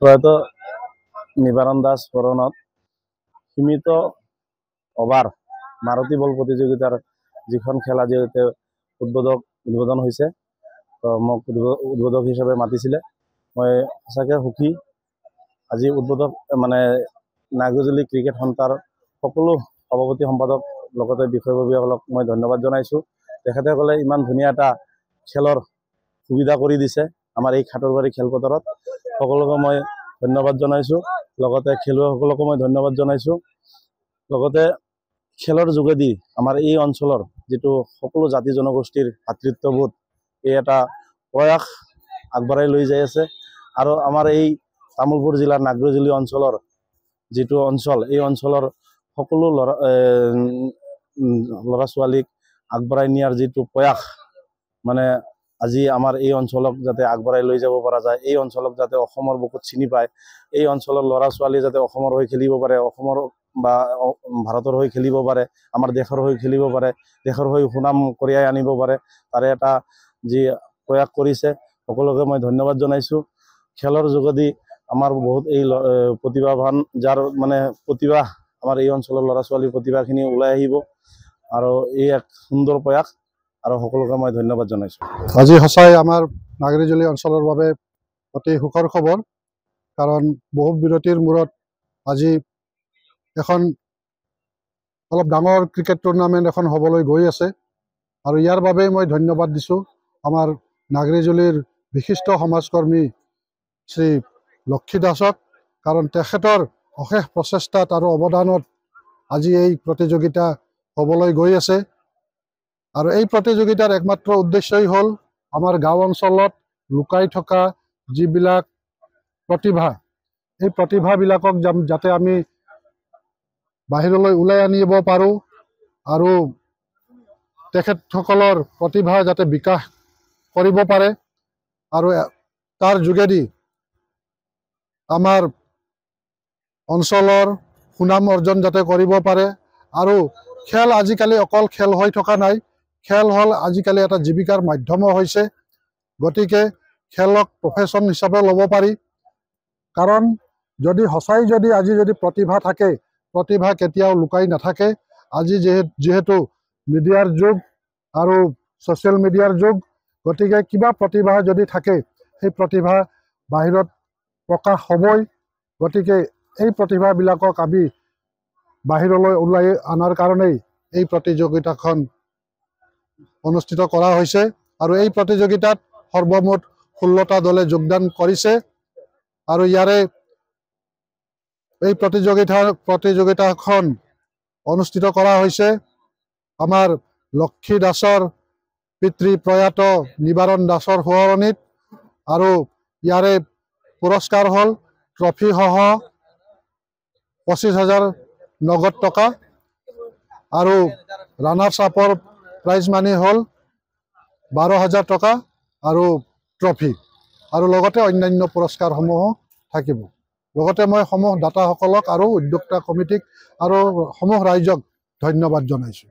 প্ৰয়াত নিবাৰণ দাস ফৰনত সীমিত ওভাৰ মাৰুতি বল প্ৰতিযোগিতাৰ যিখন খেল আজি উদ্বোধন হৈছে। তো মোক উদ্বোধক হিচাপে মাতিছিলে। মই সঁচাকৈ সুখী। আজি উদ্বোধক মানে নাগজুলি ক্ৰিকেট সন্থাৰ সকলো সভাপতি সম্পাদক লগতে বিষয়ববীয়াসকলক মই ধন্যবাদ জনাইছোঁ। তেখেতসকলে ইমান ধুনীয়া এটা খেলৰ সুবিধা কৰি দিছে আমাৰ এই খাটৰবাৰী খেলপথাৰত। সকলোকে মই ধন্যবাদ জনাইছোঁ। লগতে খেলুৱৈসকলকো মই ধন্যবাদ জনাইছোঁ। লগতে খেলৰ যোগেদি আমাৰ এই অঞ্চলৰ যিটো সকলো জাতি জনগোষ্ঠীৰ ভাতৃত্ববোধ এই এটা প্ৰয়াস আগবঢ়াই লৈ যাই আছে। আৰু আমাৰ এই তামুলপুৰ জিলাৰ নাগৰজুলি অঞ্চলৰ যিটো অঞ্চল, এই অঞ্চলৰ সকলো ল'ৰা ছোৱালীক আগবঢ়াই নিয়াৰ যিটো প্ৰয়াস, মানে আজি আমাৰ এই অঞ্চলক যাতে আগবঢ়াই লৈ যাব পৰা যায়, এই অঞ্চলক যাতে অসমৰ বুকুত চিনি পায়, এই অঞ্চলৰ ল'ৰা ছোৱালী যাতে অসমৰ হৈ খেলিব পাৰে, অসমৰ বা ভাৰতৰ হৈ খেলিব পাৰে, আমাৰ দেশৰ হৈ খেলিব পাৰে, দেশৰ হৈ সুনাম কঢ়িয়াই আনিব পাৰে, তাৰে এটা যি প্ৰয়াস কৰিছে সকলোকে মই ধন্যবাদ জনাইছোঁ। খেলৰ যোগেদি আমাৰ বহুত এই প্ৰতিভাৱান যাৰ মানে প্ৰতিভা আমাৰ এই অঞ্চলৰ ল'ৰা ছোৱালীৰ প্ৰতিভাখিনি ওলাই আহিব আৰু এই এক সুন্দৰ প্ৰয়াস আৰু সকলোকে মই ধন্যবাদ জনাইছোঁ। আজি সঁচাই আমাৰ নাগৰীজুলি অঞ্চলৰ বাবে অতি সুখৰ খবৰ, কাৰণ বহু বিৰতিৰ মূৰত আজি এখন অলপ ডাঙৰ ক্ৰিকেট টুৰ্ণামেণ্ট এখন হ'বলৈ গৈ আছে। আৰু ইয়াৰ বাবে মই ধন্যবাদ দিছোঁ আমাৰ নাগৰীজুলিৰ বিশিষ্ট সমাজকৰ্মী শ্ৰী লক্ষী দাসক, কাৰণ তেখেতৰ অশেষ প্ৰচেষ্টাত আৰু অৱদানত আজি এই প্ৰতিযোগিতা হ'বলৈ গৈ আছে। আৰু এই প্ৰতিযোগিতাৰ একমাত্ৰ উদ্দেশ্যই হ'ল আমাৰ গাঁও অঞ্চলত লুকাই থকা যিবিলাক প্ৰতিভা, এই প্ৰতিভাবিলাকক যাতে আমি বাহিৰলৈ ওলাই আনিব পাৰোঁ আৰু তেখেতসকলৰ প্ৰতিভা যাতে বিকাশ কৰিব পাৰে আৰু তাৰ যোগেদি আমাৰ অঞ্চলৰ সুনাম অৰ্জন যাতে কৰিব পাৰে। আৰু খেল আজিকালি অকল খেল হৈ থকা নাই, খেল হ'ল আজিকালি এটা জীৱিকাৰ মাধ্যমো হৈছে। গতিকে খেলক প্ৰফেশ্যন হিচাপে ল'ব পাৰি, কাৰণ যদি আজি প্ৰতিভা থাকে, প্ৰতিভা কেতিয়াও লুকাই নাথাকে। আজি যিহেতু মিডিয়াৰ যুগ আৰু ছ'চিয়েল মিডিয়াৰ যুগ, গতিকে কিবা প্ৰতিভা যদি থাকে সেই প্ৰতিভা বাহিৰত প্ৰকাশ হ'বই। গতিকে এই প্ৰতিভাবিলাকক আমি বাহিৰলৈ ওলাই অনাৰ কাৰণেই এই প্ৰতিযোগিতাখন অনুষ্ঠিত কৰা হৈছে। আৰু এই প্ৰতিযোগিতাত সৰ্বমুঠ 16টা দলে যোগদান কৰিছে। আৰু এই প্ৰতিযোগিতাখন অনুষ্ঠিত কৰা হৈছে আমাৰ লক্ষী দাসৰ পিতৃ প্ৰয়াত নিবাৰণ দাসৰ সোঁৱৰণিত। আৰু ইয়াৰে পুৰস্কাৰ হ'ল ট্ৰফিসহ 25,000 নগদ টকা আৰু ৰানাৰ্ছ আপৰ প্ৰাইজ মানি হ'ল 12,000 টকা আৰু ট্ৰফি, আৰু লগতে অন্যান্য পুৰস্কাৰসমূহো থাকিব। লগতে মই সমূহ দাতাসকলক আৰু উদ্যোক্তা কমিটিক আৰু সমূহ ৰাইজক ধন্যবাদ জনাইছোঁ।